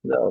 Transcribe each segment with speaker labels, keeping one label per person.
Speaker 1: যাও।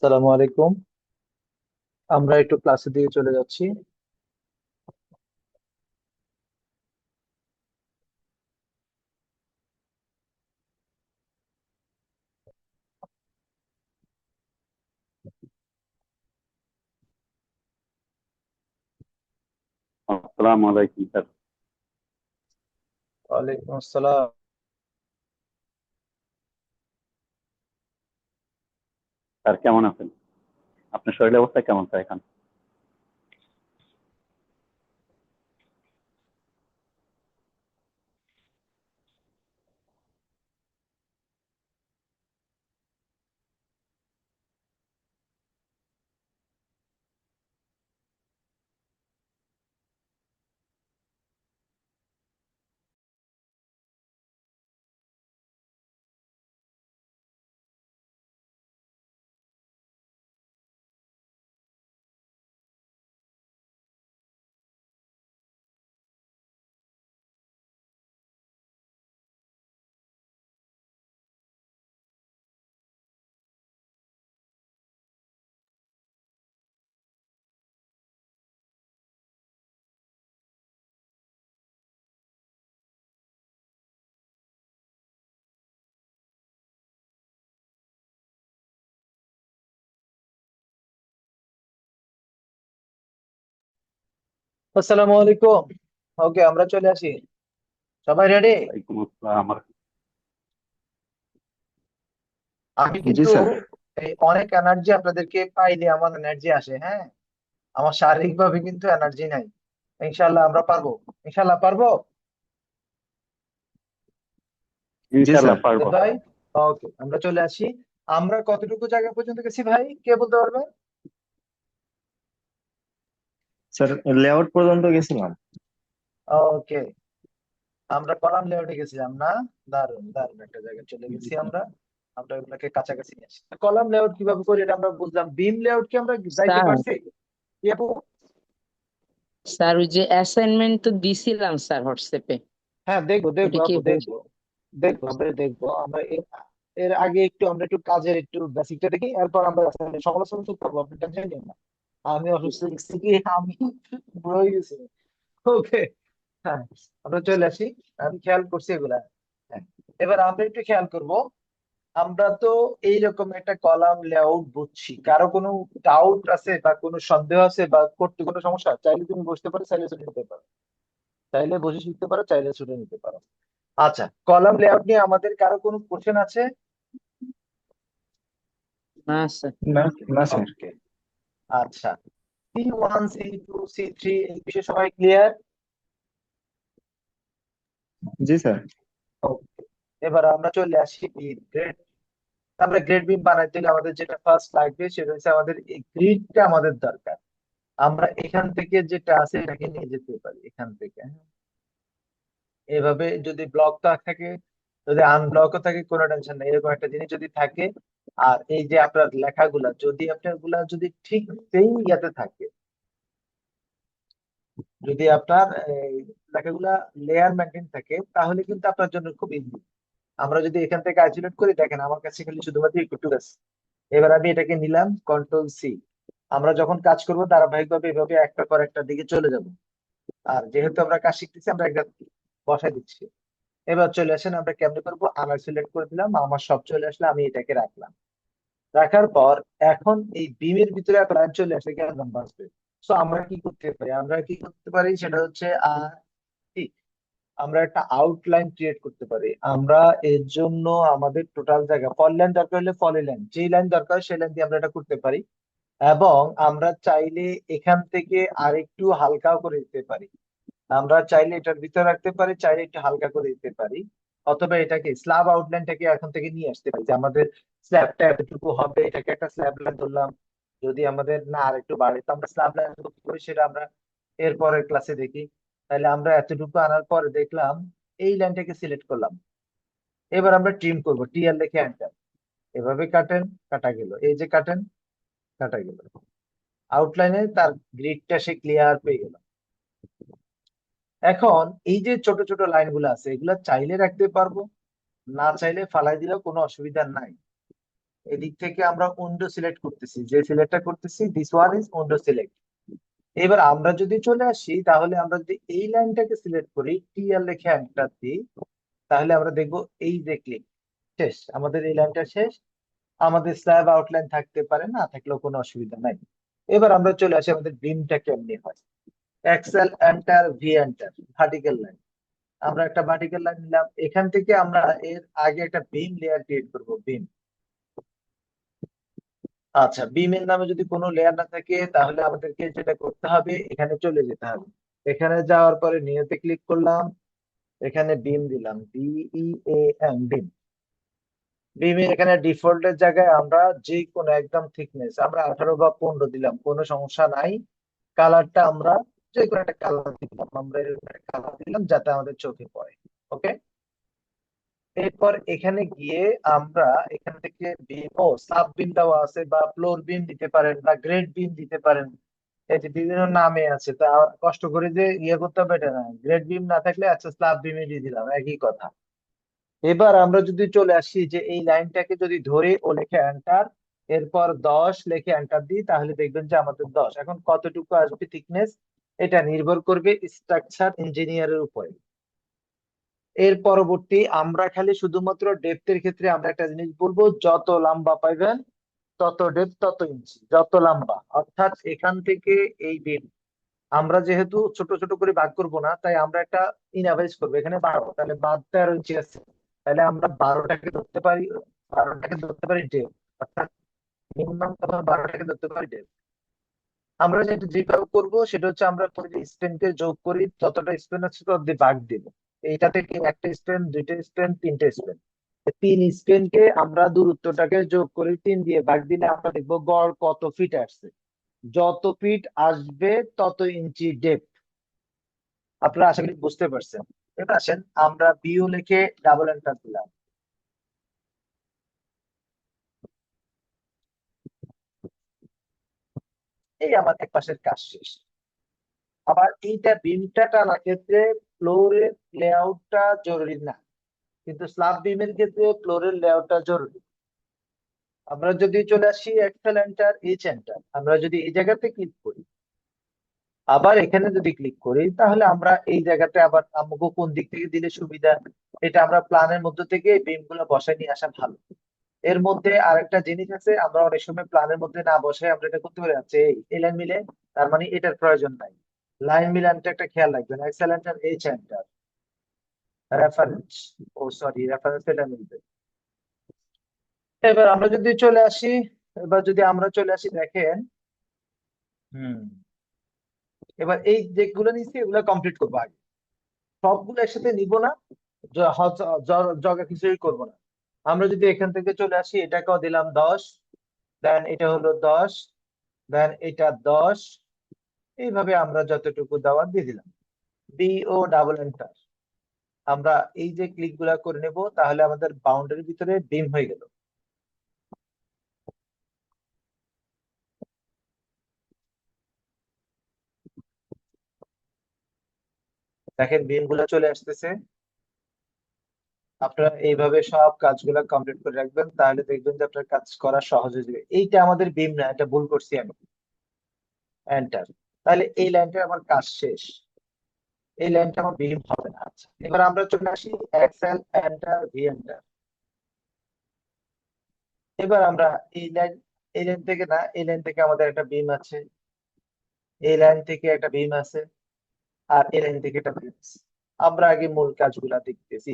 Speaker 1: আসসালামু আলাইকুম। আমরা একটু ক্লাসের দিকে চলে যাচ্ছি।
Speaker 2: আসসালামু আলাইকুম স্যার।
Speaker 1: ওয়ালাইকুম আসসালাম।
Speaker 2: স্যার কেমন আছেন? আপনার শরীরের অবস্থা কেমন স্যার এখন?
Speaker 1: আসসালামু আলাইকুম। ওকে, আমরা চলে আসি। সবাই রেডি?
Speaker 2: ওয়ালাইকুম আসসালাম।
Speaker 1: আমি
Speaker 3: জি
Speaker 1: কিন্তু
Speaker 3: স্যার।
Speaker 1: এই অনেক এনার্জি আপনাদেরকে পাইলে আমার এনার্জি আসে, হ্যাঁ। আমার শারীরিক ভাবে কিন্তু এনার্জি নাই। ইনশাল্লাহ আমরা পারবো। ইনশাল্লাহ পারবো।
Speaker 3: জি
Speaker 2: ইনশাল্লাহ
Speaker 3: স্যার।
Speaker 2: পারবো
Speaker 1: ভাই,
Speaker 2: স্যার।
Speaker 1: ওকে, আমরা চলে আসি। আমরা কতটুকু জায়গা পর্যন্ত গেছি ভাই, কে বলতে পারবে?
Speaker 3: স্যার লেআউট পর্যন্ত গেছিলাম।
Speaker 1: ওকে, আমরা কলাম লেআউটে গেছিলাম না? দারুন দারুন একটা জায়গায় চলে
Speaker 3: জি
Speaker 1: গেছি
Speaker 3: স্যার।
Speaker 1: আমরা। আমরা ওগুলোকে কাছাকাছি নিয়ে আসি। কলাম লেআউট কিভাবে করি এটা আমরা বুঝলাম। বিম লেআউট কি আমরা যাইতে
Speaker 4: স্যার
Speaker 1: পারছি? কি আপু?
Speaker 4: স্যার ওই যে অ্যাসাইনমেন্ট তো দিছিলাম স্যার হোয়াটসঅ্যাপে।
Speaker 1: হ্যাঁ, দেখবো দেখবো
Speaker 4: ওটা কি
Speaker 1: আপু,
Speaker 4: হয়েছে?
Speaker 1: দেখবো। দেখবো, আমরা দেখবো। আমরা এর আগে একটু আমরা একটু কাজের একটু বেসিকটা দেখি, এরপর আমরা সমালোচনা করতে পারবো। আপনি টেনশন নিন না। আমি অসুস্থ দেখছি কি, আমি বুড়ো হয়ে গেছি। ওকে, হ্যাঁ, আমরা চলে আসি। আমি খেয়াল করছি এগুলা। হ্যাঁ, এবার আমরা একটু খেয়াল করব। আমরা তো এইরকম একটা কলাম লেআউট বুঝছি। কারো কোনো ডাউট আছে বা কোনো সন্দেহ আছে বা করতে কোনো সমস্যা? চাইলে তুমি বসতে পারো, চাইলে ছুটে নিতে পারো। চাইলে বসে শিখতে পারো, চাইলে ছুটে নিতে পারো। আচ্ছা, কলাম লেআউট নিয়ে আমাদের কারো কোনো কোশ্চেন আছে?
Speaker 4: না স্যার।
Speaker 3: না, না স্যার।
Speaker 1: ওকে, আচ্ছা। C1 C2 C3 এই বিষয়ে সবাই ক্লিয়ার?
Speaker 3: জি স্যার।
Speaker 1: ওকে, এবার আমরা চলে আসি গ্রেড। আমরা গ্রেড বিম বানাইতে হলে আমাদের যেটা ফার্স্ট লাগবে সেটা হচ্ছে আমাদের এই গ্রিডটা আমাদের দরকার। আমরা এখান থেকে যেটা আছে এটাকে নিয়ে যেতে পারি এখান থেকে, হ্যাঁ। এভাবে যদি ব্লক থাকে, যদি আনব্লকও থাকে, কোনো টেনশন নেই। এরকম একটা জিনিস যদি থাকে, আর এই যে আপনার লেখাগুলা যদি আপনার গুলা যদি ঠিক সেই ইয়াতে থাকে, যদি আপনার এই লেখাগুলা লেয়ার মেনটেন থাকে, তাহলে কিন্তু আপনার জন্য খুব ইজি। আমরা যদি এখান থেকে আইসোলেট করি, দেখেন আমার কাছে খালি শুধুমাত্র একটু আছে। এবার আমি এটাকে নিলাম কন্ট্রোল সি। আমরা যখন কাজ করব ধারাবাহিকভাবে এভাবে একটা পর একটা দিকে চলে যাব। আর যেহেতু আমরা কাজ শিখতেছি আমরা একটা বসাই দিচ্ছি। এবার চলে আসেন, আমরা কেমনে করবো, আমার সিলেক্ট করে দিলাম, আমার সব চলে আসলে আমি এটাকে রাখলাম। রাখার পর এখন এই বিমের ভিতরে একটা লাইন চলে আসলে কেমন বাঁচবে। সো আমরা কি করতে পারি, সেটা হচ্ছে কি, আমরা একটা আউটলাইন ক্রিয়েট করতে পারি। আমরা এর জন্য আমাদের টোটাল জায়গা ফল লাইন দরকার হলে ফলের লাইন, যেই লাইন দরকার হয় সেই লাইন দিয়ে আমরা এটা করতে পারি। এবং আমরা চাইলে এখান থেকে আরেকটু হালকাও করে দিতে পারি। আমরা চাইলে এটার ভিতরে রাখতে পারি, চাইলে একটু হালকা করে দিতে পারি। অথবা এটাকে স্ল্যাব আউটলাইনটাকে এখন থেকে নিয়ে আসতে পারি, যে আমাদের স্ল্যাবটা এতটুকু হবে, এটাকে একটা স্ল্যাব লাইন ধরলাম। যদি আমাদের না আর একটু বাড়ে তো আমরা স্ল্যাব লাইন করি, সেটা আমরা এর পরের ক্লাসে দেখি। তাহলে আমরা এতটুকু আনার পরে দেখলাম এই লাইনটাকে সিলেক্ট করলাম। এবার আমরা ট্রিম করব, টি আর লিখে এন্টার। এভাবে কাটেন, কাটা গেল, এই যে কাটেন, কাটা গেল। আউটলাইনে তার গ্রিডটা সে ক্লিয়ার পেয়ে গেল। এখন এই যে ছোট ছোট লাইন গুলো আছে এগুলা চাইলে রাখতে পারবো, না চাইলে ফালাই দিলেও কোনো অসুবিধা নাই। এদিক থেকে আমরা উইন্ডো সিলেক্ট করতেছি, যে সিলেক্টটা করতেছি this one is window select. এবার আমরা যদি চলে আসি, তাহলে আমরা যদি এই লাইনটাকে সিলেক্ট করি, টি আর লিখে এন্টার দিই, তাহলে আমরা দেখবো এই যে ক্লিক, শেষ, আমাদের এই লাইনটা শেষ। আমাদের স্ল্যাব আউটলাইন থাকতে পারে, না থাকলেও কোনো অসুবিধা নাই। এবার আমরা চলে আসি আমাদের বিমটা কেমনি হয়। Excel enter, V enter, vertical line. আমরা একটা ভার্টিক্যাল লাইন নিলাম, এখান থেকে আমরা এর আগে একটা বিম লেয়ার ক্রিয়েট করব, বিম। আচ্ছা, বিমের নামে যদি কোনো লেয়ার না থাকে তাহলে আমাদেরকে যেটা করতে হবে, এখানে চলে যেতে হবে। এখানে যাওয়ার পরে নিউতে ক্লিক করলাম, এখানে বিম দিলাম, BEAM, বিম। বিমের এখানে ডিফল্টের জায়গায় আমরা যে কোনো একদম থিকনেস আমরা 18 বা 15 দিলাম, কোনো সমস্যা নাই। কালারটা আমরা যে কোনো একটা কালার দিলাম, আমরা এরকম একটা কালার দিলাম যাতে আমাদের চোখে পড়ে। ওকে। এরপর এখানে গিয়ে আমরা এখান থেকে বিম, ও সাব বিম দেওয়া আছে, বা ফ্লোর বিম দিতে পারেন, বা গ্রেড বিম দিতে পারেন। এই যে বিভিন্ন নামে আছে, তা কষ্ট করে যে ইয়ে করতে হবে এটা না, গ্রেড বিম না থাকলে আচ্ছা স্ল্যাব বিমে দিয়ে দিলাম, একই কথা। এবার আমরা যদি চলে আসি যে এই লাইনটাকে যদি ধরে ও লিখে এন্টার, এরপর 10 লিখে এন্টার দিই, তাহলে দেখবেন যে আমাদের 10। এখন কতটুকু আসবে থিকনেস, এটা নির্ভর করবে স্ট্রাকচার ইঞ্জিনিয়ারের উপরে। এর পরবর্তী আমরা খালি শুধুমাত্র ডেপথের ক্ষেত্রে আমরা একটা জিনিস বলবো, যত লম্বা পাইবেন তত ডেপথ তত ইঞ্চি, যত লম্বা। অর্থাৎ এখান থেকে এই বিম আমরা যেহেতু ছোট ছোট করে ভাগ করব না, তাই আমরা একটা ইনঅ্যাভারেজ করবো, এখানে 12, তাহলে 12-13 ইঞ্চি আছে, তাহলে আমরা 12টাকে ধরতে পারি ডেপথ। অর্থাৎ মিনিমাম 12টাকে ধরতে পারি ডেপথ। আমরা যেভাবে করবো সেটা হচ্ছে, আমরা স্পেনকে যোগ করি, যতটা স্পেন আছে তত দিয়ে ভাগ দিব। এইটা থেকে একটা স্পেন, দুইটা স্পেন, তিনটে স্পেন, 3 স্পেনকে আমরা দূরত্বটাকে যোগ করি, 3 দিয়ে ভাগ দিলে আমরা দেখবো গড় কত ফিট আসছে। যত ফিট আসবে তত ইঞ্চি ডেপথ। আপনারা আশা করি বুঝতে পারছেন। এবার আসেন আমরা বিও লিখে ডাবল এন্টার দিলাম। এই আমার এক পাশের কাজ শেষ। আবার এইটা বিমটা টানার ক্ষেত্রে ফ্লোরের লেআউটটা জরুরি না, কিন্তু স্ল্যাব বিমের ক্ষেত্রে ফ্লোরের লেআউটটা জরুরি। আমরা যদি চলে আসি এক্সেল এন্টার, এইচ এন্টার, আমরা যদি এই জায়গাতে ক্লিক করি, আবার এখানে যদি ক্লিক করি, তাহলে আমরা এই জায়গাতে আবার আমাকে কোন দিক থেকে দিলে সুবিধা, এটা আমরা প্ল্যানের মধ্যে থেকে বিম গুলো বসায় নিয়ে আসা ভালো। এর মধ্যে আরেকটা জিনিস আছে, আমরা অনেক সময় প্ল্যানের মধ্যে না বসায় আমরা এটা করতে পারি, আচ্ছা এই লাইন মিলে, তার মানে এটার প্রয়োজন নাই। লাইন মিলানটা একটা খেয়াল রাখবেন, excel enter, H enter, reference, oh sorry reference এটা মিলবে। এবার আমরা যদি চলে আসি, দেখেন, হুম, এবার এই যেগুলো নিচ্ছি এগুলো কমপ্লিট করবো আগে, সবগুলো একসাথে নিব না, জগা কিছুই করবো না। আমরা যদি এখান থেকে চলে আসি, এটাকেও দিলাম 10, দেন এটা হলো 10, দেন এটা 10, এইভাবে আমরা যতটুকু দেওয়ার দিয়ে দিলাম। বিও ডাবল এন্টার, আমরা এই যে ক্লিক গুলা করে নেব, তাহলে আমাদের বাউন্ডারির ভিতরে বিম হয়ে গেল। দেখেন বিম গুলা চলে আসতেছে। আপনারা এইভাবে সব কাজগুলো কমপ্লিট করে রাখবেন, তাহলে দেখবেন যে আপনার কাজ করা সহজ হয়ে যাবে। এইটা আমাদের বিম না, এটা ভুল করছি আমি। এন্টার। তাহলে এই লাইনটা আমার কাজ শেষ, এই লাইনটা আমার বিম হবে না। আচ্ছা, এবার আমরা চলে আসি এক্সেল এন্টার ভি এন্টার। এবার আমরা এই লাইন, এই লাইন থেকে না, এই লাইন থেকে আমাদের একটা বিম আছে, এই লাইন থেকে একটা বিম আছে, আর এই লাইন থেকে একটা বিম আছে। আমরা আগে মূল কাজগুলা দেখতেছি।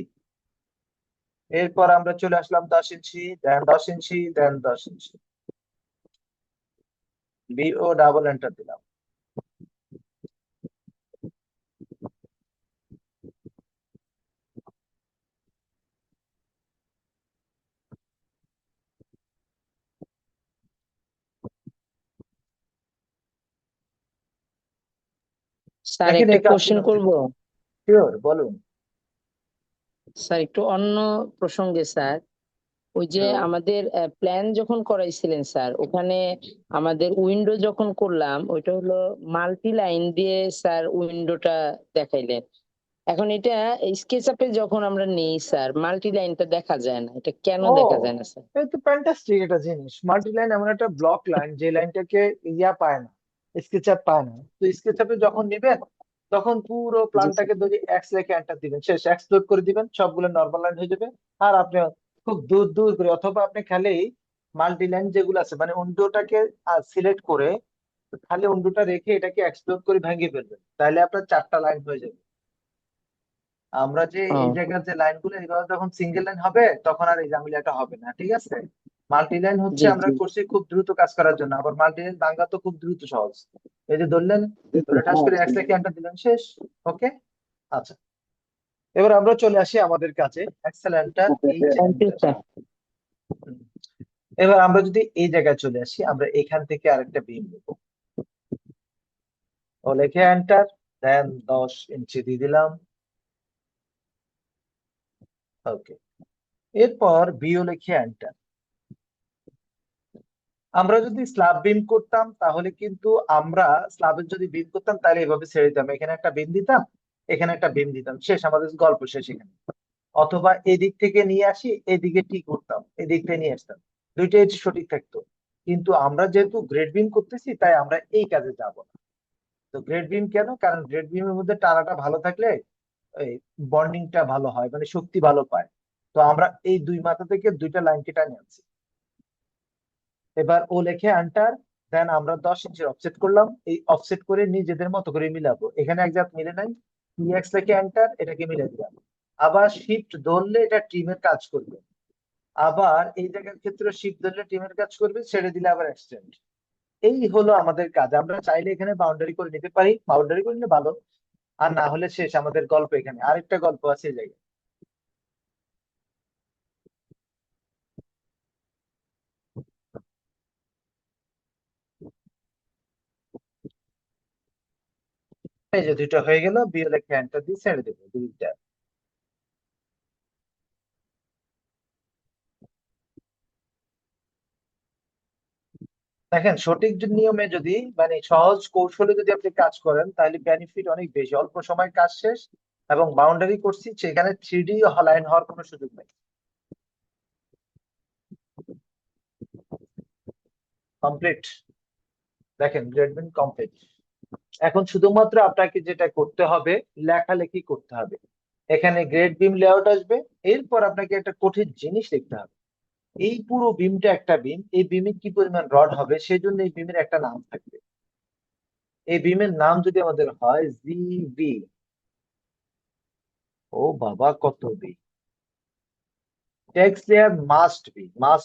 Speaker 1: এরপর আমরা চলে আসলাম 10 ইঞ্চি, দেন 10 ইঞ্চি, দেন 10 ইঞ্চি, বিও ডাবল এন্টার দিলাম।
Speaker 4: স্যার
Speaker 1: দেখেন
Speaker 4: একটা
Speaker 1: এই কাজটি
Speaker 4: কোশ্চেন
Speaker 1: হচ্ছে,
Speaker 4: করব।
Speaker 1: শিওর বলুন।
Speaker 4: স্যার একটু অন্য প্রসঙ্গে স্যার, ওই যে
Speaker 1: Sure.
Speaker 4: আমাদের প্ল্যান যখন করাইছিলেন স্যার, ওখানে আমাদের উইন্ডো যখন করলাম ওইটা হলো মাল্টি লাইন দিয়ে স্যার উইন্ডোটা দেখাইলেন। এখন এটা স্কেচ আপে যখন আমরা নেই স্যার, মাল্টি লাইনটা দেখা যায় না, এটা কেন
Speaker 1: ও,
Speaker 4: দেখা যায় না স্যার?
Speaker 1: এই তো ফ্যান্টাস্টিক একটা জিনিস। মাল্টি লাইন এমন একটা ব্লক লাইন যে লাইনটাকে ইয়া পায় না, স্কেচআপ পায় না। তো স্কেচআপে যখন নিবেন তখন পুরো
Speaker 4: জি স্যার।
Speaker 1: প্ল্যানটাকে যদি এক্স রেখে এন্টার দিবেন, শেষ এক্সপ্লোর করে দিবেন, সবগুলো নর্মাল লাইন হয়ে যাবে। আর আপনি খুব দূর দূর করে, অথবা আপনি খালি মাল্টি লাইন যেগুলো আছে মানে উইন্ডোটাকে সিলেক্ট করে খালি উইন্ডোটা রেখে এটাকে এক্সপ্লোর করে ভেঙে ফেলবেন, তাহলে আপনার 4টা লাইন হয়ে যাবে। আমরা যে এই
Speaker 4: ও
Speaker 1: জায়গার যে লাইনগুলো, এইভাবে যখন সিঙ্গেল লাইন হবে তখন আর এই ঝামেলাটা হবে না, ঠিক আছে? মাল্টি লাইন হচ্ছে
Speaker 4: জি
Speaker 1: আমরা
Speaker 4: জি
Speaker 1: করছি খুব দ্রুত কাজ করার জন্য, আবার মাল্টি লাইন ভাঙা তো খুব দ্রুত সহজ। এই যে ধরলেন, ধরে টাচ করে এক সেকেন্ড দিলেন, শেষ। ওকে, আচ্ছা। এবার আমরা চলে আসি আমাদের কাছে excel enter H
Speaker 4: thank you
Speaker 1: enter.
Speaker 4: Sir.
Speaker 1: এবার আমরা যদি এই জায়গায় চলে আসি, আমরা এখান থেকে আরেকটা বিম নেব, ও লিখে এন্টার, দেন 10 ইঞ্চি দিয়ে দিলাম। ওকে, এরপর বিও লিখে এন্টার। আমরা যদি স্ল্যাব বিম করতাম তাহলে কিন্তু আমরা স্ল্যাবের যদি বিম করতাম তাহলে এভাবে ছেড়ে দিতাম, এখানে একটা বিম দিতাম, এখানে একটা বিম দিতাম, শেষ, আমাদের গল্প শেষ এখানে। অথবা এদিক থেকে নিয়ে আসি, এদিকে ঠিক করতাম, এদিক থেকে নিয়ে আসতাম, দুইটাই সঠিক থাকতো। কিন্তু আমরা যেহেতু গ্রেড বিম করতেছি তাই আমরা এই কাজে যাব না। তো গ্রেড বিম কেন? কারণ গ্রেড বিমের মধ্যে টানাটা ভালো থাকলে এই বন্ডিংটা ভালো হয়, মানে শক্তি ভালো পায়। তো আমরা এই দুই মাথা থেকে দুইটা লাইন কেটে নিয়ে আনছি। এবার ও লেখে এন্টার, দেন আমরা 10 ইঞ্চি অফসেট করলাম, এই অফসেট করে নিজেদের মতো করে মিলাবো। এখানে এক জাত মিলে নাই, এক্স লেখে এন্টার, এটাকে মিলে দিলাম। আবার শিফট ধরলে এটা টিমের কাজ করবে, আবার এই জায়গার ক্ষেত্রে শিফট ধরলে টিমের কাজ করবে, ছেড়ে দিলে আবার এক্সটেন্ড। এই হলো আমাদের কাজ। আমরা চাইলে এখানে বাউন্ডারি করে নিতে পারি, বাউন্ডারি করে নিলে ভালো, আর না হলে শেষ আমাদের গল্প। এখানে আরেকটা গল্প আছে এই জায়গায়। এই যে দুইটা হয়ে গেল, বিয়ে লেখে এন্টার দিয়ে ছেড়ে দেবো দুইটা। দেখেন সঠিক নিয়মে যদি, মানে সহজ কৌশলে যদি আপনি কাজ করেন তাহলে বেনিফিট অনেক বেশি, অল্প সময় কাজ শেষ। এবং বাউন্ডারি করছি, সেখানে 3D লাইন হওয়ার কোনো সুযোগ নেই। কমপ্লিট। দেখেন গ্রেডমেন্ট কমপ্লিট। এখন শুধুমাত্র আপনাকে যেটা করতে হবে, লেখালেখি করতে হবে। এখানে গ্রেড বিম লেআউট আসবে, এরপর আপনাকে একটা কঠিন জিনিস লিখতে হবে। এই পুরো বিমটা একটা বিম, এই বিমে কি পরিমাণ রড হবে সেই জন্য এই বিমের একটা নাম থাকবে। এই বিমের নাম যদি আমাদের হয় জিবি, ও বাবা কত B, text layer must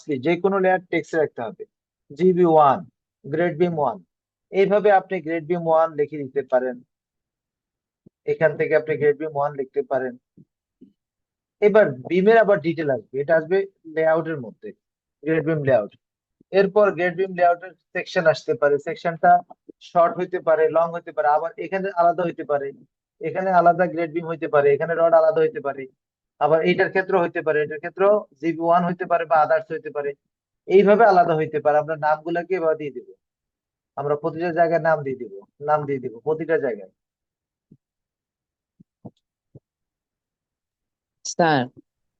Speaker 1: be যে কোনো লেয়ার টেক্সট রাখতে হবে। জিবি 1, গ্রেড বিম 1, এইভাবে আপনি গ্রেড বিম 1 লিখে দিতে পারেন। এখান থেকে আপনি গ্রেড বিম 1 লিখতে পারেন। এবার বিমের আবার ডিটেল আসবে, এটা আসবে লেআউটের মধ্যে, গ্রেড বিম লেআউট। এরপর গ্রেড বিম লেআউটের সেকশন আসতে পারে, সেকশনটা শর্ট হইতে পারে, লং হইতে পারে, আবার এখানে আলাদা হইতে পারে, এখানে আলাদা গ্রেড বিম হইতে পারে, এখানে রড আলাদা হইতে পারে। আবার এইটার ক্ষেত্র হইতে পারে, এটার ক্ষেত্র জিবি 1 হইতে পারে বা আদার্স হইতে পারে। এইভাবে আলাদা হইতে পারে। আমরা নামগুলোকে এবার দিয়ে দিব, আমরা প্রতিটা জায়গায় নাম দিয়ে দিব, নাম দিয়ে দিব প্রতিটা জায়গায়।
Speaker 4: স্যার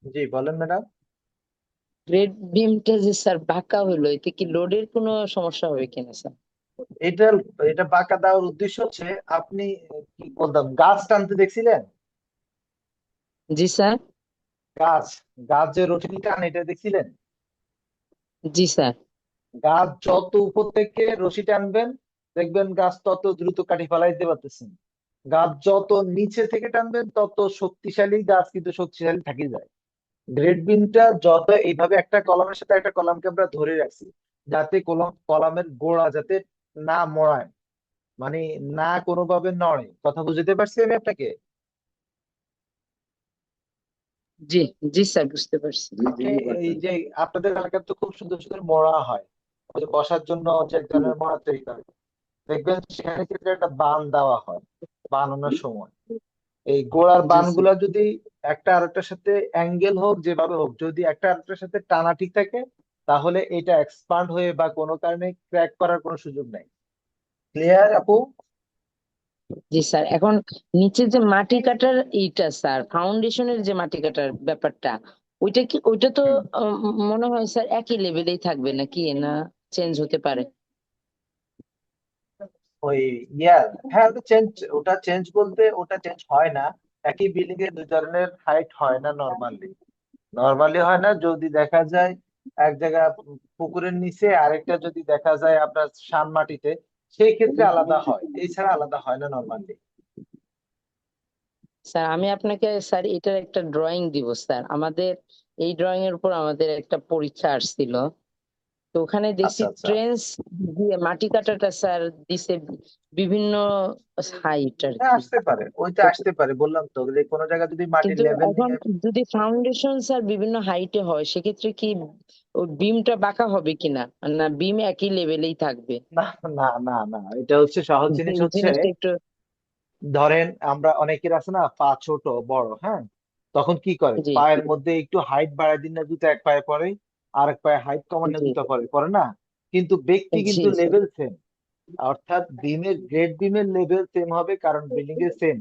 Speaker 1: জি বলেন ম্যাডাম।
Speaker 4: গ্রেড বিমটা যে স্যার বাঁকা হইলো, এতে কি লোডের কোনো সমস্যা হবে কিনা স্যার?
Speaker 1: এটা এটা বাঁকা দেওয়ার উদ্দেশ্য হচ্ছে আপনি কি বলতাম গাছ টানতে দেখছিলেন?
Speaker 4: জি স্যার।
Speaker 1: গাছ গাছ যে রশি টানে এটা দেখছিলেন?
Speaker 4: জি স্যার।
Speaker 1: গাছ যত উপর থেকে রশি টানবেন দেখবেন গাছ তত দ্রুত কাটি ফেলাইতে পারতেছেন। গাছ যত নিচে থেকে টানবেন তত শক্তিশালী গাছ কিন্তু শক্তিশালী থাকি যায়। গ্রেড বিনটা যত এইভাবে একটা কলামের সাথে একটা কলামকে আমরা ধরে রাখছি যাতে কলামের গোড়া যাতে না মড়ায়, মানে না কোনোভাবে নড়ে। কথা বুঝতে পারছি আমি আপনাকে?
Speaker 4: জি। জি স্যার, বুঝতে পারছি।
Speaker 1: আপনি এই যে আপনাদের এলাকায় তো খুব সুন্দর সুন্দর মড়া হয়, ওই যে বসার জন্য যে এক ধরনের মড়া তৈরি করে, দেখবেন সেখানে কিন্তু একটা বান দেওয়া হয় বানানোর সময়। এই গোড়ার
Speaker 4: জি স্যার।
Speaker 1: বানগুলা যদি একটা আরেকটার সাথে অ্যাঙ্গেল হোক যেভাবে হোক যদি একটা আরেকটার সাথে টানা ঠিক থাকে তাহলে এটা এক্সপান্ড হয়ে বা কোনো কারণে ক্র্যাক করার কোনো সুযোগ নাই। ক্লিয়ার আপু?
Speaker 4: জি স্যার, এখন নিচে যে মাটি কাটার এইটা স্যার, ফাউন্ডেশনের যে মাটি কাটার ব্যাপারটা, ওইটা তো
Speaker 1: হুম।
Speaker 4: মনে হয় স্যার একই লেভেলেই থাকবে নাকি, না চেঞ্জ হতে পারে?
Speaker 1: ওই ইয়ার হ্যাঁ ওটা চেঞ্জ বলতে ওটা চেঞ্জ হয় না। একই বিল্ডিং এর দুই ধরনের হাইট হয় না নরমালি। নরমালি হয় না, যদি দেখা যায় এক জায়গা পুকুরের নিচে আরেকটা যদি দেখা যায় আপনার সান মাটিতে, সেই ক্ষেত্রে আলাদা হয়, এছাড়া আলাদা হয় না নরমালি।
Speaker 4: স্যার আমি আপনাকে স্যার এটার একটা ড্রয়িং দিব স্যার। আমাদের এই ড্রয়িং এর উপর আমাদের একটা পরীক্ষা আসছিল, তো ওখানে দেখছি
Speaker 1: আচ্ছা আচ্ছা।
Speaker 4: ট্রেন্স দিয়ে মাটি কাটাটা স্যার দিছে বিভিন্ন হাইট আর
Speaker 1: হ্যাঁ
Speaker 4: কি।
Speaker 1: আসতে পারে, ওইটা আসতে পারে, বললাম তো যে কোনো জায়গায় যদি মাটির
Speaker 4: কিন্তু
Speaker 1: লেভেল
Speaker 4: এখন
Speaker 1: নিয়ে।
Speaker 4: যদি ফাউন্ডেশন স্যার বিভিন্ন হাইটে হয় সেক্ষেত্রে কি ওই বিমটা বাঁকা হবে কিনা, না বিম একই লেভেলেই থাকবে?
Speaker 1: না না না না, এটা হচ্ছে সহজ জিনিস
Speaker 4: এই
Speaker 1: হচ্ছে,
Speaker 4: জিনিসটা একটু।
Speaker 1: ধরেন আমরা অনেকের আছে না পা ছোট বড়, হ্যাঁ, তখন কি করে
Speaker 4: জি।
Speaker 1: পায়ের মধ্যে একটু হাইট বাড়ায় দিন না, জুতো এক পায়ে পরে আর এক পায়ে হাইট কমান না
Speaker 4: জি।
Speaker 1: জুতো পরে পরে না, কিন্তু ব্যক্তি
Speaker 4: জি
Speaker 1: কিন্তু
Speaker 4: স্যার।
Speaker 1: Level same. অর্থাৎ গ্রেড বিমের লেভেল সেম হবে কারণ বিল্ডিং এর সেম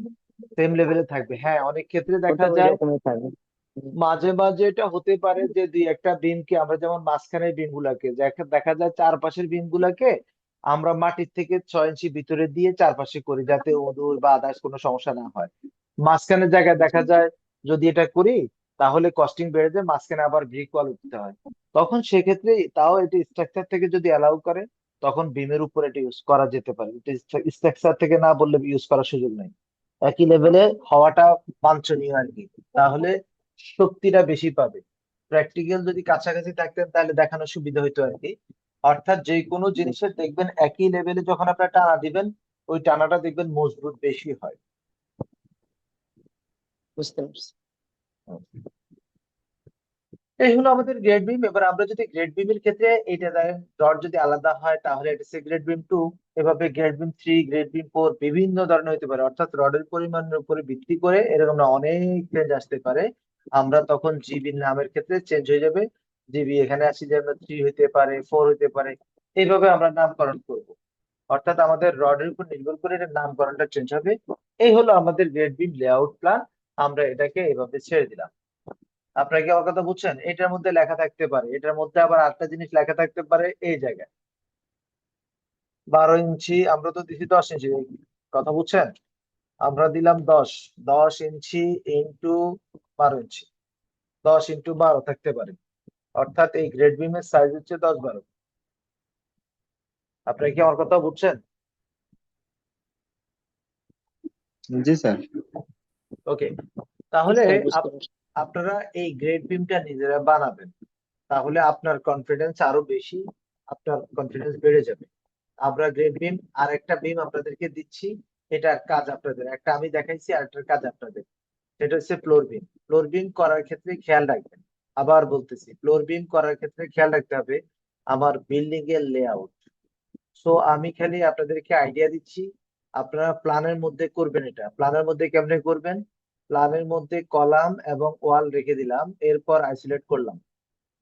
Speaker 1: সেম লেভেলে থাকবে। হ্যাঁ অনেক ক্ষেত্রে
Speaker 4: ওটা
Speaker 1: দেখা
Speaker 4: ওই
Speaker 1: যায়
Speaker 4: রকমই থাকবে।
Speaker 1: মাঝে মাঝে এটা হতে পারে যে দুই একটা বিমকে আমরা যেমন মাঝখানের বিম গুলাকে দেখা যায় চারপাশের বিম গুলাকে আমরা মাটির থেকে 6 ইঞ্চি ভিতরে দিয়ে চারপাশে করি যাতে ওদুর বা আদার্স কোনো সমস্যা না হয়। মাঝখানের জায়গায় দেখা যায় যদি এটা করি তাহলে কস্টিং বেড়ে যায়, মাঝখানে আবার ব্রিক ওয়াল উঠতে হয়। তখন সেক্ষেত্রে তাও এটা স্ট্রাকচার থেকে যদি অ্যালাউ করে তখন বিমের উপর এটা ইউজ করা যেতে পারে। স্ট্রাকচার থেকে না বললে ইউজ করার সুযোগ নেই, একই লেভেলে হওয়াটা বাঞ্ছনীয় আর কি। তাহলে শক্তিটা বেশি পাবে। প্র্যাকটিক্যাল যদি কাছাকাছি থাকতেন তাহলে দেখানোর সুবিধা হইতো আর কি। অর্থাৎ যে কোনো জিনিসের দেখবেন একই লেভেলে যখন আপনার টানা দিবেন ওই টানাটা দেখবেন মজবুত বেশি হয়।
Speaker 4: বুঝতে পারছি।
Speaker 1: এই হলো আমাদের গ্রেড বিম। এবার আমরা যদি গ্রেড বিমের ক্ষেত্রে এটা দেয় রড যদি আলাদা হয় তাহলে এটা হচ্ছে গ্রেড বিম 2, এভাবে গ্রেড বিম 3, গ্রেড বিম 4 বিভিন্ন ধরনের হতে পারে। অর্থাৎ রডের পরিমাণের উপরে ভিত্তি করে এরকম না অনেক চেঞ্জ আসতে পারে। আমরা তখন জিবি নামের ক্ষেত্রে চেঞ্জ হয়ে যাবে, জিবি এখানে আসি যে আমরা 3 হইতে পারে 4 হইতে পারে, এইভাবে আমরা নামকরণ করব। অর্থাৎ আমাদের রডের উপর নির্ভর করে এটার নামকরণটা চেঞ্জ হবে। এই হলো আমাদের গ্রেড বিম লেআউট প্ল্যান। আমরা এটাকে এভাবে ছেড়ে দিলাম। আপনারা কি আমার কথা বুঝছেন? এটার মধ্যে লেখা থাকতে পারে, এটার মধ্যে আবার আরেকটা জিনিস লেখা থাকতে পারে এই জায়গায় 12 ইঞ্চি, আমরা তো দিছি 10 ইঞ্চি। কথা বুঝছেন? আমরা দিলাম 10 ইঞ্চি ইন্টু 12 ইঞ্চি, 10 ইন্টু 12 থাকতে পারে। অর্থাৎ এই গ্রেড বিমের সাইজ হচ্ছে 10-12। আপনারা কি আমার কথা বুঝছেন?
Speaker 3: জি স্যার।
Speaker 1: ওকে।
Speaker 4: জি
Speaker 1: তাহলে
Speaker 4: স্যার, বুঝতে
Speaker 1: আপ-
Speaker 4: পারছি।
Speaker 1: আপনারা এই গ্রেড বিমটা নিজেরা বানাবেন, তাহলে আপনার কনফিডেন্স আরো বেশি, আপনার কনফিডেন্স বেড়ে যাবে। আমরা গ্রেড বিম আর একটা বিম আপনাদেরকে দিচ্ছি, এটার কাজ আপনাদের একটা আমি দেখাইছি আর একটার কাজ আপনাদের, সেটা হচ্ছে ফ্লোর বিম। ফ্লোর বিম করার ক্ষেত্রে খেয়াল রাখবেন, আবার বলতেছি ফ্লোর বিম করার ক্ষেত্রে খেয়াল রাখতে হবে আমার বিল্ডিং এর লেআউট। সো আমি খালি আপনাদেরকে আইডিয়া দিচ্ছি, আপনারা প্ল্যানের মধ্যে করবেন। এটা প্ল্যানের মধ্যে কেমনে করবেন? প্ল্যানের মধ্যে কলাম এবং ওয়াল রেখে দিলাম, এরপর আইসোলেট করলাম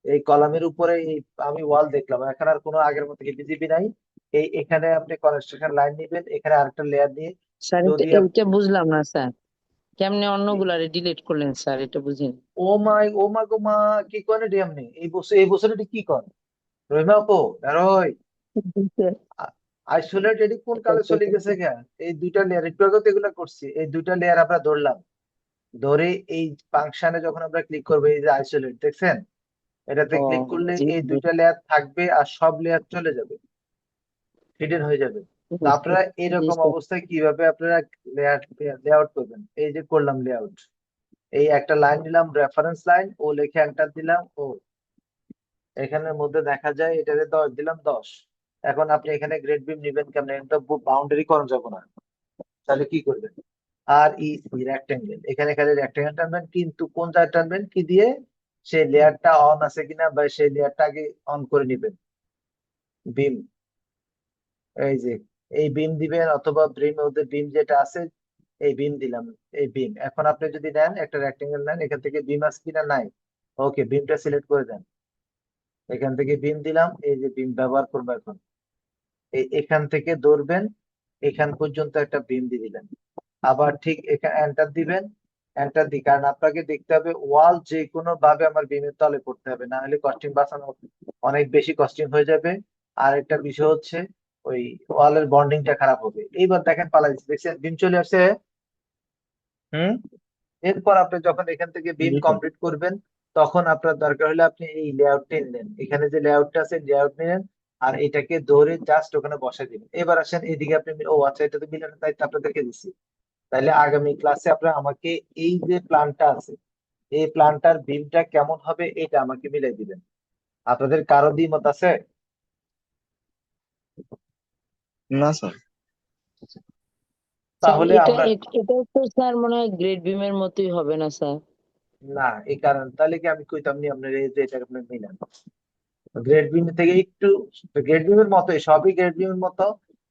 Speaker 1: এই কলামের উপরে আমি ওয়াল দেখলাম, এখন আর কোনো আগের মতো বিজিবি নাই। এখানে আপনি কনস্ট্রাকশন লাইন নিবেন, এখানে আরেকটা লেয়ার দিয়ে
Speaker 4: স্যার এটা
Speaker 1: যদি
Speaker 4: এইটা বুঝলাম না স্যার, কেমনে অন্যগুলারে ডিলিট করলেন স্যার, এটা বুঝিনি।
Speaker 1: ও মা গো মা, কি করেন এটি আপনি এই বছর এটি কি করেন? রহিমা আপু, রয়, আইসোলেট এটি কোন কালে চলে গেছে গা? এই দুইটা লেয়ার একটু আগে তো এগুলা করছি, এই দুইটা লেয়ার আমরা ধরলাম, ধরে এই ফাংশনে যখন আমরা ক্লিক করবো, এই যে আইসোলেট দেখছেন, এটাতে
Speaker 4: ও
Speaker 1: ক্লিক করলে
Speaker 4: জি
Speaker 1: এই
Speaker 4: জি
Speaker 1: দুইটা লেয়ার থাকবে আর সব লেয়ার চলে যাবে, হিডেন হয়ে যাবে। তো আপনারা
Speaker 4: জি
Speaker 1: এরকম
Speaker 4: স্যার।
Speaker 1: অবস্থায় কিভাবে আপনারা লেয়ার লেআউট করবেন? এই যে করলাম লেআউট, এই একটা লাইন নিলাম রেফারেন্স লাইন, ও লিখে এন্টার দিলাম, ও এখানের মধ্যে দেখা যায় এটাতে 10 দিলাম, 10। এখন আপনি এখানে গ্রেড বিম নিবেন কেমন? এটা বাউন্ডারি করা যাবে না, তাহলে কি করবেন? আর ই রেক্টেঙ্গেল, এখানে খালি রেক্টেঙ্গেল টানবেন, কিন্তু কোন জায়গায় টানবেন? কি দিয়ে? সেই লেয়ারটা অন আছে কিনা, বা সেই লেয়ারটা আগে অন করে নিবেন। বিম, এই যে এই বিম দিবেন, অথবা বিম ওদের বিম যেটা আছে, এই বিম দিলাম, এই বিম। এখন আপনি যদি নেন একটা রেক্টেঙ্গেল নেন, এখান থেকে বিম আছে কিনা, নাই, ওকে, বিমটা সিলেক্ট করে দেন, এখান থেকে বিম দিলাম, এই যে বিম ব্যবহার করবো এখন, এখান থেকে ধরবেন, এখান পর্যন্ত একটা বিম দিয়ে দিলেন, আবার ঠিক এখানে এন্টার দিবেন, এন্টার দিই, কারণ আপনাকে দেখতে হবে ওয়াল যে কোনো ভাবে আমার বিমের তলে পড়তে হবে, না হলে কস্টিং বাঁচানো অনেক বেশি কস্টিং হয়ে যাবে। আর একটা বিষয় হচ্ছে ওই ওয়ালের বন্ডিংটা খারাপ হবে। এইবার দেখেন পালা দিচ্ছে, দেখছেন বিম চলে আসছে। হুম। এরপর আপনি যখন এখান থেকে বিম
Speaker 3: জি স্যার।
Speaker 1: কমপ্লিট করবেন, তখন আপনার দরকার হলে আপনি এই লেআউটটা নিলেন, এখানে যে লেআউটটা আছে লেআউট নিলেন, আর এটাকে ধরে জাস্ট ওখানে বসাই দিবেন। এবার আসেন এদিকে, আপনি ও আচ্ছা, এটা তো মিলানোর দায়িত্ব আপনাদেরকে দিচ্ছি। তাহলে আগামী ক্লাসে আপনারা আমাকে এই যে প্ল্যানটা আছে, এই প্ল্যানটার বিমটা কেমন হবে এটা আমাকে মিলাই দিবেন। আপনাদের কারো দ্বিমত আছে?
Speaker 3: না স্যার।
Speaker 4: স্যার
Speaker 1: তাহলে
Speaker 4: এটা
Speaker 1: আমরা,
Speaker 4: এটাও তো স্যার মনে হয় গ্রেড বিমের মতোই হবে না স্যার?
Speaker 1: না, এই কারণ তাহলে কি আমি কইতাম নি আপনার এই যে এটা আপনার মিলান, গ্রেড বিম থেকে একটু, গ্রেড বিমের মতোই, সবই গ্রেড বিমের মতো,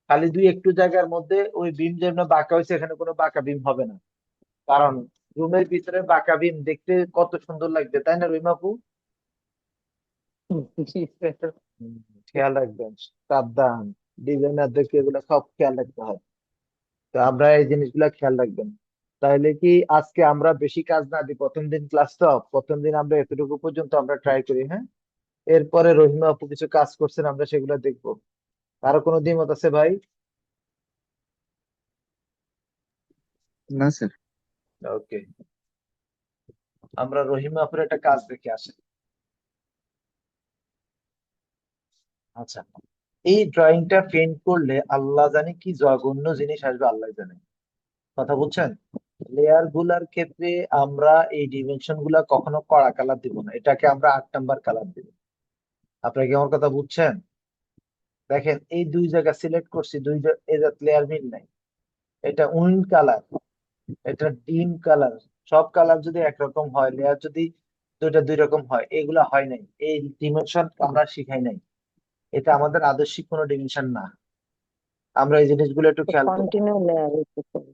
Speaker 1: খালি দুই একটু জায়গার মধ্যে ওই বিম যেন বাঁকা হয়েছে, এখানে কোনো বাঁকা বিম হবে না। কারণ রুমের ভিতরে বাঁকা বিম দেখতে কত সুন্দর লাগবে, তাই না রহিমা আপু?
Speaker 4: জি স্যার।
Speaker 1: হুম, খেয়াল রাখবেন, সাবধান, ডিজাইনারদেরকে এগুলো সব খেয়াল রাখতে হয়। তো আমরা এই জিনিসগুলো খেয়াল রাখবেন। তাহলে কি আজকে আমরা বেশি কাজ না দিই, প্রথম দিন ক্লাস তো, প্রথম দিন আমরা এতটুকু পর্যন্ত আমরা ট্রাই করি, হ্যাঁ? এরপরে রহিমা আপু কিছু কাজ করছেন, আমরা সেগুলো দেখবো। কারো কোনো দ্বিমত আছে ভাই?
Speaker 3: না স্যার।
Speaker 1: ওকে, আমরা রহিমা আপুর একটা কাজ দেখে আসি। আচ্ছা, এই ড্রয়িংটা পেন্ট করলে আল্লাহ জানে কি জঘন্য জিনিস আসবে, আল্লাহ জানে। কথা বুঝছেন? লেয়ার গুলার ক্ষেত্রে আমরা এই ডিমেনশন গুলা কখনো কড়া কালার দিব না, এটাকে আমরা 8 নাম্বার কালার দিব। আপনারা কি আমার কথা বুঝছেন? দেখেন এই দুই জায়গা সিলেক্ট করছি, দুই লেয়ার মিল নাই, এটা উইন্ড কালার, এটা ডিম কালার। সব কালার যদি একরকম হয়, লেয়ার যদি দুইটা দুই রকম হয়, এগুলা হয় নাই, এই ডিমেনশন আমরা শিখাই নাই, এটা আমাদের আদর্শিক কোনো ডিমেনশন না। আমরা এই জিনিসগুলো একটু খেয়াল করবো।
Speaker 4: কন্টিনিউ লেয়ার হচ্ছে স্যার।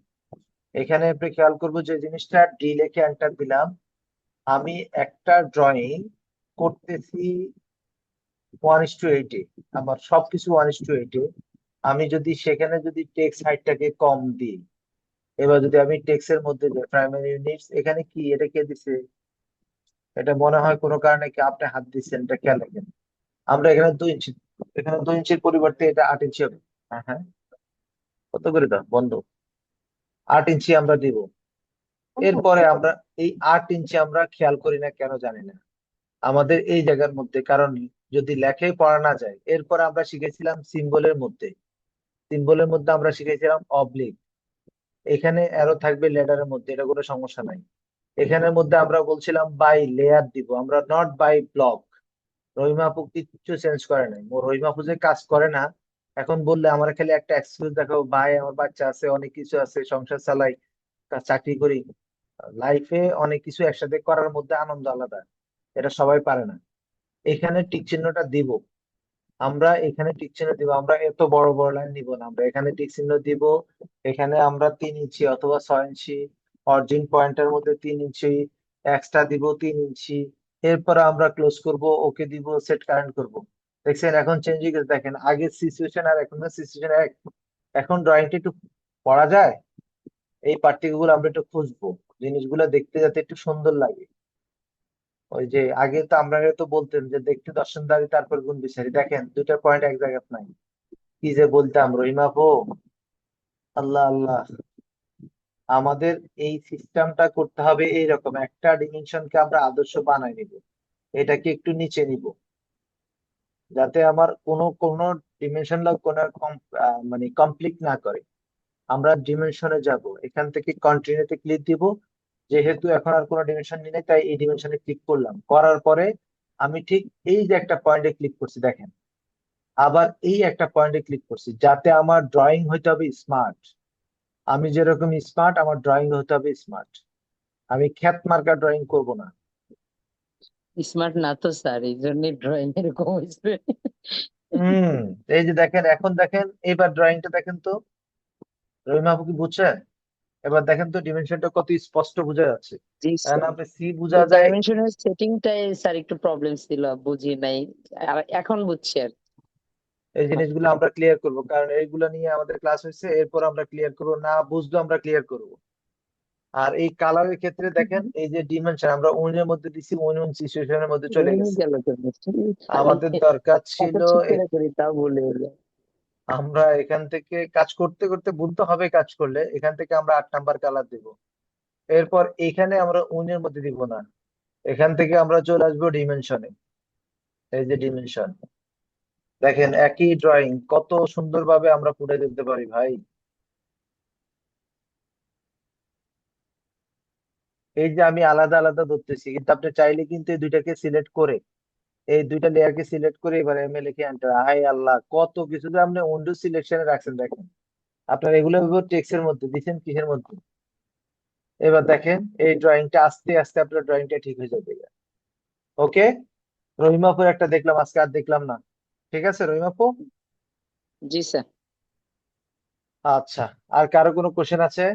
Speaker 1: এখানে আপনি খেয়াল করবো যে জিনিসটা ডি লিখে এন্টার দিলাম, আমি একটা ড্রয়িং করতেছি 1:8-এ, আমার সবকিছু 1:8-এ। আমি যদি সেখানে যদি টেক্সট হাইটটাকে কম দিই, এবার যদি আমি টেক্সটের মধ্যে যাই, প্রাইমারি ইউনিটস, এখানে কি এটা কে দিছে? এটা মনে হয় কোনো কারণে কি আপনি হাত দিচ্ছেন, এটা খেয়াল রাখেন। আমরা এখানে 2 ইঞ্চি, এখানে 2 ইঞ্চির পরিবর্তে এটা 8 ইঞ্চি হবে। হ্যাঁ হ্যাঁ, কত করে দাও বন্ধ, 8 ইঞ্চি আমরা দিব। এরপরে আমরা এই 8 ইঞ্চি আমরা খেয়াল করি না কেন জানি না, আমাদের এই জায়গার মধ্যে, কারণ যদি লেখাই পড়া না যায়। এরপর আমরা শিখেছিলাম সিম্বলের মধ্যে, সিম্বলের মধ্যে আমরা শিখেছিলাম অবলিক, এখানে অ্যারো থাকবে লেডারের মধ্যে, এটা কোনো সমস্যা নাই। এখানের মধ্যে আমরা বলছিলাম বাই লেয়ার দিব আমরা, নট বাই ব্লক। রহিমা আপু কিচ্ছু চেঞ্জ করে নাই, রহিমা আপু যে কাজ করে না, এখন বললে আমার খালি একটা এক্সকিউজ দেখাবো, ভাই আমার বাচ্চা আছে, অনেক কিছু আছে, সংসার চালাই, চাকরি করি, লাইফে অনেক কিছু একসাথে করার মধ্যে আনন্দ আলাদা, এটা সবাই পারে না। এখানে টিক চিহ্নটা দিব, আমরা এখানে টিক চিহ্ন দিব, আমরা এত বড় বড় লাইন নিব না, আমরা এখানে টিক চিহ্ন দিব। এখানে আমরা 3 ইঞ্চি অথবা 6 ইঞ্চি, অরিজিন পয়েন্টের মধ্যে 3 ইঞ্চি এক্সট্রা দিব, 3 ইঞ্চি। এরপর আমরা ক্লোজ করব, ওকে দিব, সেট কারেন্ট করব। দেখছেন এখন চেঞ্জ হয়ে গেছে, দেখেন আগের সিচুয়েশন আর এখনকার সিচুয়েশন এক। এখন ড্রয়িংটা একটু পড়া যায়, এই পার্টিকুলার গুলো আমরা একটু খুঁজবো, জিনিসগুলো দেখতে যাতে একটু সুন্দর লাগে। ওই যে আগে তো আমরা তো বলতেন যে দেখতে দর্শনদারি তারপর গুণ বিচারি, দেখেন দুইটা পয়েন্ট এক জায়গায় নাই, কি যে বলতাম রহিম আপু, আল্লাহ আল্লাহ, আমাদের এই সিস্টেমটা করতে হবে এইরকম একটা ডিমেনশনকে আমরা আদর্শ বানাই নিব, এটাকে একটু নিচে নিব, যাতে আমার কোনো কোনো ডিমেনশন কোনো মানে কমপ্লিট না করে। আমরা ডিমেনশনে যাব, এখান থেকে কন্টিনিউতে ক্লিক দিব। যেহেতু এখন আর কোনো ডিমেনশন নেই তাই এই ডিমেনশনে ক্লিক করলাম, করার পরে আমি ঠিক এই যে একটা পয়েন্টে ক্লিক করছি দেখেন, আবার এই একটা পয়েন্টে ক্লিক করছি, যাতে আমার ড্রয়িং হইতে হবে স্মার্ট। আমি যেরকম স্মার্ট আমার ড্রয়িং হতে হবে স্মার্ট। আমি খ্যাত মার্কা ড্রয়িং করব না।
Speaker 4: স্মার্ট না তো স্যার, এই জন্যই ড্রয়িং এরকম হয়েছে।
Speaker 1: হম, এই যে দেখেন, এখন দেখেন, এবার ড্রয়িংটা দেখেন তো, রহিমা আপু কি বুঝছেন? এবার দেখেন তো ডিমেনশনটা কত স্পষ্ট বোঝা যাচ্ছে।
Speaker 4: জি
Speaker 1: এখন
Speaker 4: স্যার,
Speaker 1: আপনি সি বোঝা
Speaker 4: এই
Speaker 1: যায়।
Speaker 4: ডাইমেনশনের সেটিংটাই স্যার একটু প্রবলেম ছিল, বুঝি নাই। আর এখন বুঝছি আর কি।
Speaker 1: এই জিনিসগুলো আমরা ক্লিয়ার করব, কারণ এইগুলো নিয়ে আমাদের ক্লাস হয়েছে, এরপর আমরা ক্লিয়ার করবো, না বুঝলেও আমরা ক্লিয়ার করব। আর এই কালারের ক্ষেত্রে দেখেন, এই যে ডিমেনশন আমরা উইনের মধ্যে দিছি, উইন সিচুয়েশনের মধ্যে চলে
Speaker 4: ভুলে
Speaker 1: গেছে।
Speaker 4: গেল তো মিস্টার।
Speaker 1: আমাদের দরকার
Speaker 4: এত
Speaker 1: ছিল
Speaker 4: ঠিক করে করি তাও ভুলে গেল।
Speaker 1: আমরা এখান থেকে কাজ করতে করতে ভুলতে হবে, কাজ করলে এখান থেকে আমরা 8 নাম্বার কালার দিব। এরপর এখানে আমরা উইনের মধ্যে দিব না, এখান থেকে আমরা চলে আসবো ডিমেনশনে। এই যে ডিমেনশন, দেখেন একই ড্রয়িং কত সুন্দরভাবে আমরা ফুটে তুলতে পারি ভাই। এই যে আমি আলাদা আলাদা ধরতেছি, কিন্তু আপনি চাইলে কিন্তু এই দুইটাকে সিলেক্ট করে, এই দুইটা লেয়ারকে সিলেক্ট করে এবার এম এ লিখে এন্টার। হাই আল্লাহ, কত কিছু যে আপনি উইন্ডোজ সিলেকশনে রাখছেন দেখেন। আপনার এগুলো টেক্সটের মধ্যে দিচ্ছেন, কিসের মধ্যে? এবার দেখেন এই ড্রয়িংটা আস্তে আস্তে আপনার ড্রয়িংটা ঠিক হয়ে যাবে। ওকে, রহিমাপুর একটা দেখলাম, আজকে আর দেখলাম না। ঠিক আছে রহিমাপু।
Speaker 4: জি স্যার।
Speaker 1: আচ্ছা, আর কারো কোনো কোশ্চেন আছে?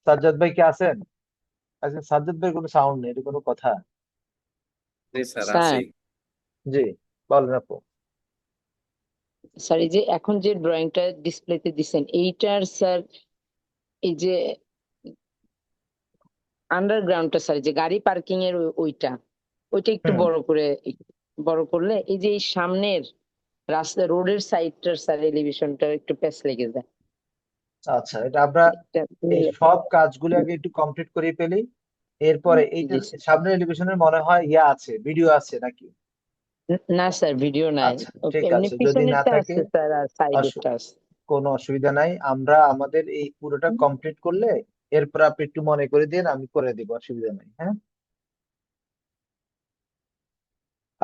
Speaker 1: সাজ্জাদ ভাই কি আছেন? আচ্ছা, সাজ্জাদ ভাই কোনো সাউন্ড নেই, এটা কোনো কথা?
Speaker 5: জি স্যার,
Speaker 4: স্যার,
Speaker 5: আছি।
Speaker 1: জি, বলেন আপু।
Speaker 4: স্যার এই যে এখন যে ড্রয়িংটা ডিসপ্লেতে দিছেন এইটার স্যার, এই যে আন্ডারগ্রাউন্ডটা স্যার, যে গাড়ি পার্কিং এর ওইটা ওইটা একটু
Speaker 1: হুম,
Speaker 4: বড় করলে এই যে এই সামনের রাস্তা রোডের সাইডটার স্যার এলিভেশনটা একটু প্যাচ লেগে যায়।
Speaker 1: আচ্ছা, এটা আমরা
Speaker 4: এটা
Speaker 1: এই সব কাজগুলো আগে একটু কমপ্লিট করে ফেলি, এরপরে এইটা
Speaker 4: জি স্যার।
Speaker 1: সামনে এলিভেশনের মনে হয় ইয়া আছে, ভিডিও আছে নাকি?
Speaker 4: না স্যার, ভিডিও নাই।
Speaker 1: আচ্ছা ঠিক
Speaker 4: এমনি
Speaker 1: আছে, যদি না
Speaker 4: পিছনেরটা
Speaker 1: থাকে
Speaker 4: আছে স্যার, আর
Speaker 1: অসু-
Speaker 4: সাইডেরটা আছে।
Speaker 1: কোনো অসুবিধা নাই, আমরা আমাদের এই পুরোটা কমপ্লিট করলে এরপর আপনি একটু মনে করে দিন, আমি করে দিব, অসুবিধা নাই। হ্যাঁ,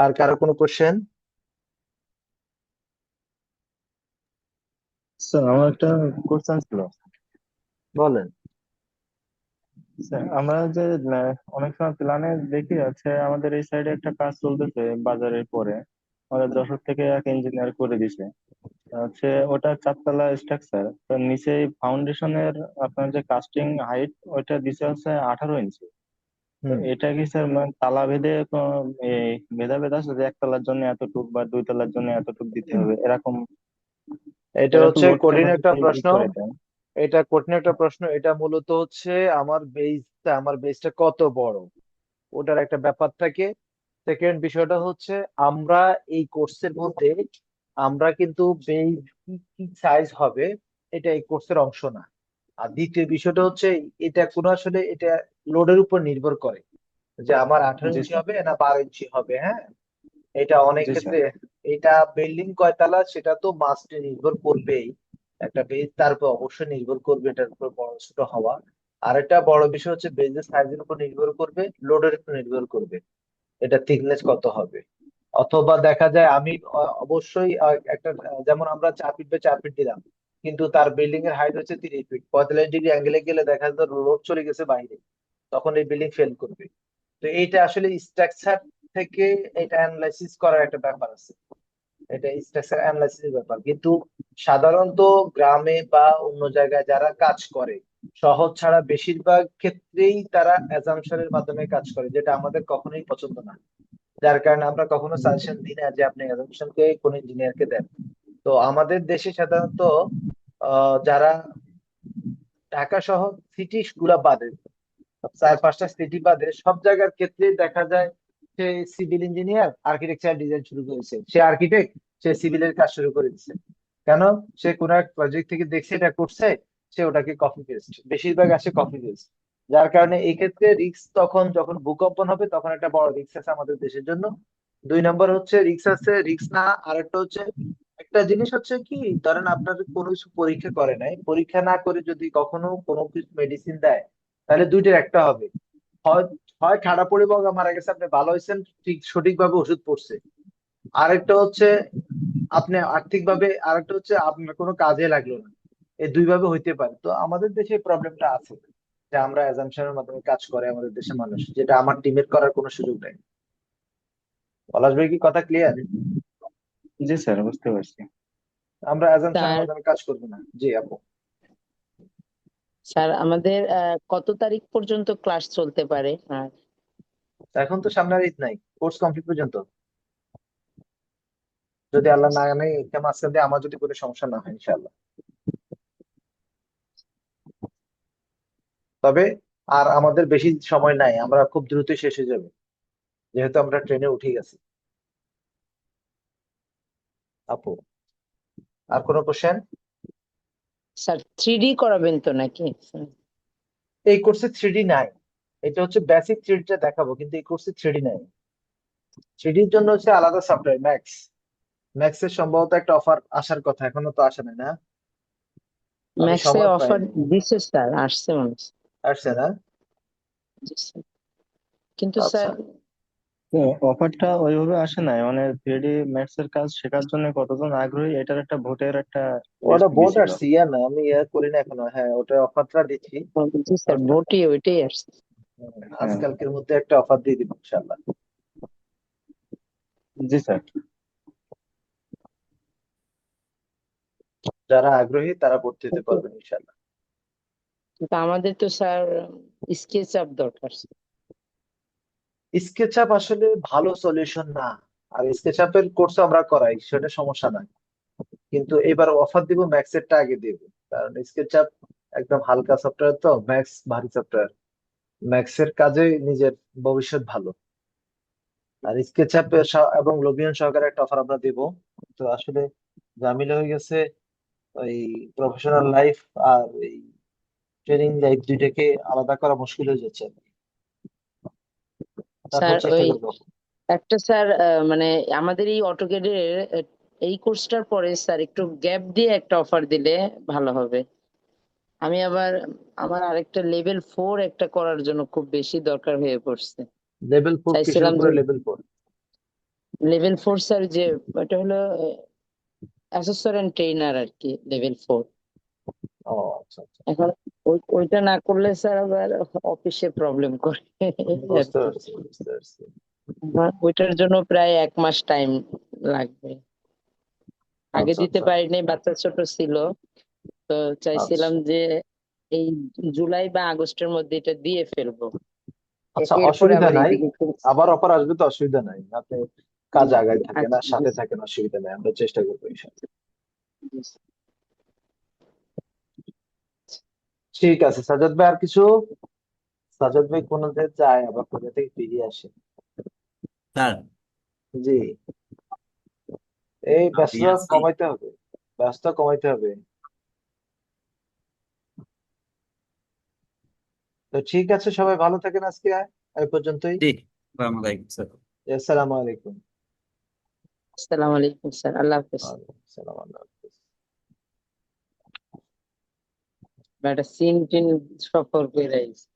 Speaker 1: আর কারো কোনো কোশ্চেন?
Speaker 3: স্যার আমার একটা কোশ্চেন ছিল।
Speaker 1: বলেন।
Speaker 3: স্যার আমরা যে অনেক সময় প্ল্যানে দেখি আছে আমাদের এই সাইডে একটা কাজ চলতেছে বাজারের পরে, আমাদের যশোর থেকে এক ইঞ্জিনিয়ার করে দিছে। হচ্ছে ওটা 4 তলা স্ট্রাকচার, তো নিচে ফাউন্ডেশনের আপনার যে কাস্টিং হাইট ওইটা দিছে হচ্ছে 18 ইঞ্চি। তো
Speaker 1: হুম,
Speaker 3: এটা কি স্যার মানে তালা ভেদে কোনো এই ভেদাভেদ আছে যে 1 তলার জন্য এতটুক বা 2 তলার জন্য এতটুক দিতে হবে এরকম?
Speaker 1: এটা
Speaker 3: এটা একটু
Speaker 1: হচ্ছে
Speaker 3: লোড
Speaker 1: কঠিন একটা
Speaker 3: ক্যাপাসিটি
Speaker 1: প্রশ্ন।
Speaker 3: করে দেন।
Speaker 1: এটা কঠিন একটা প্রশ্ন, এটা মূলত হচ্ছে আমার বেসটা কত বড়, ওটার একটা ব্যাপার থাকে। সেকেন্ড বিষয়টা হচ্ছে আমরা এই কোর্সের মধ্যে আমরা কিন্তু বেস কি কি সাইজ হবে এটা এই কোর্সের অংশ না। আর দ্বিতীয় বিষয়টা হচ্ছে এটা কোনো আসলে এটা লোডের উপর নির্ভর করে, যে আমার 18
Speaker 3: জি
Speaker 1: ইঞ্চি
Speaker 3: স্যার।
Speaker 1: হবে না 12 ইঞ্চি হবে। হ্যাঁ, এটা অনেক
Speaker 3: জি স্যার।
Speaker 1: ক্ষেত্রে, এটা বিল্ডিং কয়তলা সেটা তো মাস্ট নির্ভর করবেই, একটা বেজ তার উপর অবশ্যই নির্ভর করবে, এটার উপর বড় ছোট হওয়া। আর একটা বড় বিষয় হচ্ছে বেজের সাইজের উপর নির্ভর করবে, লোডের উপর নির্ভর করবে, এটা থিকনেস কত হবে। অথবা দেখা যায় আমি অবশ্যই একটা যেমন আমরা 4 ফিট বাই 4 ফিট দিলাম, কিন্তু তার বিল্ডিং এর হাইট হচ্ছে 30 ফিট, 45 ডিগ্রি অ্যাঙ্গেলে গেলে দেখা যায় রোড চলে গেছে বাইরে, তখন এই বিল্ডিং ফেল করবে। তো এইটা আসলে স্ট্রাকচার থেকে এটা অ্যানালাইসিস করার একটা ব্যাপার আছে, এটা স্ট্রাকচার অ্যানালাইসিস ব্যাপার। কিন্তু সাধারণত গ্রামে বা অন্য জায়গায় যারা কাজ করে, শহর ছাড়া বেশিরভাগ ক্ষেত্রেই তারা অ্যাজাম্পশনের মাধ্যমে কাজ করে, যেটা আমাদের কখনোই পছন্দ না। যার কারণে আমরা কখনো সাজেশন দিই না যে আপনি অ্যাজাম্পশনকে কোন ইঞ্জিনিয়ারকে দেন। তো আমাদের দেশে সাধারণত যারা ঢাকা শহর সিটি গুলা বাদে, 4-5টা সিটি বাদে সব জায়গার ক্ষেত্রে দেখা যায় সে সিভিল ইঞ্জিনিয়ার আর্কিটেকচার ডিজাইন শুরু করেছে, সে আর্কিটেক্ট, সে সিভিলের কাজ শুরু করে দিচ্ছে। কেন? সে কোন এক প্রজেক্ট থেকে দেখছে এটা করছে, সে ওটাকে কপি পেস্ট, বেশিরভাগ আসে কপি পেস্ট। যার কারণে এই ক্ষেত্রে রিস্ক, তখন যখন ভূকম্পন হবে তখন একটা বড় রিস্ক আছে আমাদের দেশের জন্য। 2 নম্বর হচ্ছে রিস্ক আছে, রিস্ক না আরেকটা হচ্ছে, একটা জিনিস হচ্ছে কি, ধরেন আপনার কোনো কিছু পরীক্ষা করে নাই, পরীক্ষা না করে যদি কখনো কোনো কিছু মেডিসিন দেয়, তাহলে দুইটার একটা হবে, হয় হয় ঠাড়া পড়ে বা মারা গেছে, আপনি ভালো হয়েছেন, ঠিক সঠিকভাবে ওষুধ পড়ছে। আরেকটা হচ্ছে আপনি আর্থিকভাবে, আরেকটা হচ্ছে আপনার কোনো কাজে লাগলো না। এই দুইভাবে হইতে পারে। তো আমাদের দেশে প্রবলেমটা আছে যে আমরা অ্যাজাম্পশনের মাধ্যমে কাজ করে আমাদের দেশের মানুষ, যেটা আমার টিমের করার কোনো সুযোগ নেই। পলাশ ভাই, কি কথা ক্লিয়ার?
Speaker 3: জি স্যার, বুঝতে পারছি।
Speaker 1: আমরা অ্যাজাম্পশনের
Speaker 4: স্যার
Speaker 1: মাধ্যমে কাজ করবো না। জি আপু।
Speaker 4: স্যার আমাদের কত তারিখ পর্যন্ত ক্লাস চলতে পারে? আর
Speaker 1: এখন তো সামনে আর ঈদ নাই, কোর্স কমপ্লিট পর্যন্ত, যদি আল্লাহ না নেই এটা মাঝখান দিয়ে আমার যদি কোনো সমস্যা না হয় ইনশাআল্লাহ। তবে আর আমাদের বেশি সময় নাই, আমরা খুব দ্রুত শেষ হয়ে যাবে, যেহেতু আমরা ট্রেনে উঠে গেছি। আপু, আর কোনো কোশ্চেন?
Speaker 4: স্যার 3D করাবেন তো নাকি?
Speaker 1: এই কোর্সে 3D নাই, এটা হচ্ছে বেসিক 3Dটা দেখাবো, কিন্তু এই কোর্সে 3D নাই। 3Dর জন্য হচ্ছে আলাদা সফটওয়্যার ম্যাক্স। ম্যাক্সের সম্ভবত একটা অফার আসার কথা, এখনো তো আসে নাই না? আমি
Speaker 4: ম্যাক্সে
Speaker 1: সময়
Speaker 4: অফার
Speaker 1: পাইনি।
Speaker 4: দিছে স্যার, আসছে মনে হচ্ছে।
Speaker 1: আসছে না?
Speaker 4: জি, স্যার। কিন্তু
Speaker 1: আচ্ছা,
Speaker 4: স্যার
Speaker 3: তো অফারটা ওইভাবে আসে নাই, মানে 3D ম্যাথস এর কাজ শেখার জন্য কতজন আগ্রহী এটার একটা ভোটের একটা
Speaker 1: ওটা
Speaker 3: লিস্ট
Speaker 1: বোর্ড
Speaker 3: দিছিল।
Speaker 1: আসছে, ইয়া না, আমি ইয়া করি না এখনো। হ্যাঁ, ওটা অফারটা দিচ্ছি।
Speaker 4: জি স্যার,
Speaker 1: ওটা
Speaker 4: ভোটই ওইটাই আসছে।
Speaker 3: হ্যাঁ।
Speaker 1: আজকালকের মধ্যে একটা অফার দিয়ে দিব ইনশাআল্লাহ।
Speaker 3: জি স্যার।
Speaker 1: যারা আগ্রহী তারা ভর্তি হতে
Speaker 4: কিন্তু
Speaker 1: পারবেন ইনশাআল্লাহ।
Speaker 4: কিন্তু আমাদের তো স্যার স্কেচ আপ দরকার।
Speaker 1: স্কেচআপ আসলে ভালো সলিউশন না। আর স্কেচআপের কোর্স আমরা করাই, সেটা সমস্যা না। কিন্তু এবার অফার দিব, ম্যাক্সেরটা আগে দিব। কারণ স্কেচআপ একদম হালকা সফটওয়্যার, তো ম্যাক্স ভারী সফটওয়্যার। ম্যাক্সের কাজে নিজের ভবিষ্যৎ ভালো। আর স্কেচআপ এবং লোবিয়ন সহকারে একটা অফার আমরা দিব। তো আসলে ঝামেলা হয়ে গেছে, ওই প্রফেশনাল লাইফ আর এই ট্রেনিং লাইফ দুইটাকে আলাদা করা মুশকিল হয়ে যাচ্ছে। তারপর
Speaker 4: স্যার
Speaker 1: চেষ্টা
Speaker 4: ওই
Speaker 1: করবো।
Speaker 4: একটা স্যার মানে আমাদের এই অটোক্যাডের এই কোর্সটার পরে স্যার একটু গ্যাপ দিয়ে একটা অফার দিলে ভালো হবে। আমি আবার আমার আরেকটা লেভেল 4 একটা করার জন্য খুব বেশি দরকার হয়ে পড়ছে।
Speaker 1: লেভেল 4 কিসের
Speaker 4: চাইছিলাম
Speaker 1: উপরে
Speaker 4: যে
Speaker 1: লেভেল 4?
Speaker 4: লেভেল 4 স্যার, যে এটা হলো অ্যাসেসর এন্ড ট্রেনার আর কি, লেভেল 4।
Speaker 1: ও আচ্ছা আচ্ছা,
Speaker 4: এখন ওইটা না করলে স্যার আবার অফিসে প্রবলেম করে এই আর
Speaker 1: বুঝতে
Speaker 4: কি।
Speaker 1: পারছি বুঝতে পারছি।
Speaker 4: ওইটার জন্য প্রায় 1 মাস টাইম লাগবে। আগে
Speaker 1: আচ্ছা
Speaker 4: দিতে
Speaker 1: আচ্ছা
Speaker 4: পারিনি, বাচ্চা ছোট ছিল। তো চাইছিলাম
Speaker 1: আচ্ছা
Speaker 4: যে এই জুলাই বা আগস্টের মধ্যে এটা দিয়ে ফেলবো।
Speaker 1: আচ্ছা,
Speaker 4: এরপরে
Speaker 1: অসুবিধা
Speaker 4: আবার
Speaker 1: নাই।
Speaker 4: এইদিকে
Speaker 1: আবার অফার আসবে তো, অসুবিধা নাই। আপনি কাজ আগায় থাকেন আর সাথে থাকেন, অসুবিধা নাই, আমরা চেষ্টা করবো ইনশাআল্লাহ। ঠিক আছে সাজাদ ভাই, আর কিছু? সাজাদ ভাই কোনো জায়গায় যায় আবার কোথা থেকে ফিরে আসে।
Speaker 5: স্যার
Speaker 1: জি, এই
Speaker 5: আমি
Speaker 1: ব্যস্ততা
Speaker 5: আছি।
Speaker 1: কমাইতে হবে, ব্যস্ততা কমাইতে হবে। তো ঠিক আছে, সবাই ভালো থাকেন আজকে, এই পর্যন্তই।
Speaker 5: জি, আসসালামু আলাইকুম স্যার।
Speaker 1: আসসালামু আলাইকুম।
Speaker 4: আসসালামু আলাইকুম স্যার, আল্লাহ হাফেজ।
Speaker 1: ওয়ালাইকুম আসসালাম, আল্লাহ হাফেজ।
Speaker 4: বা একটা সিন টিন সফর করে আইছি।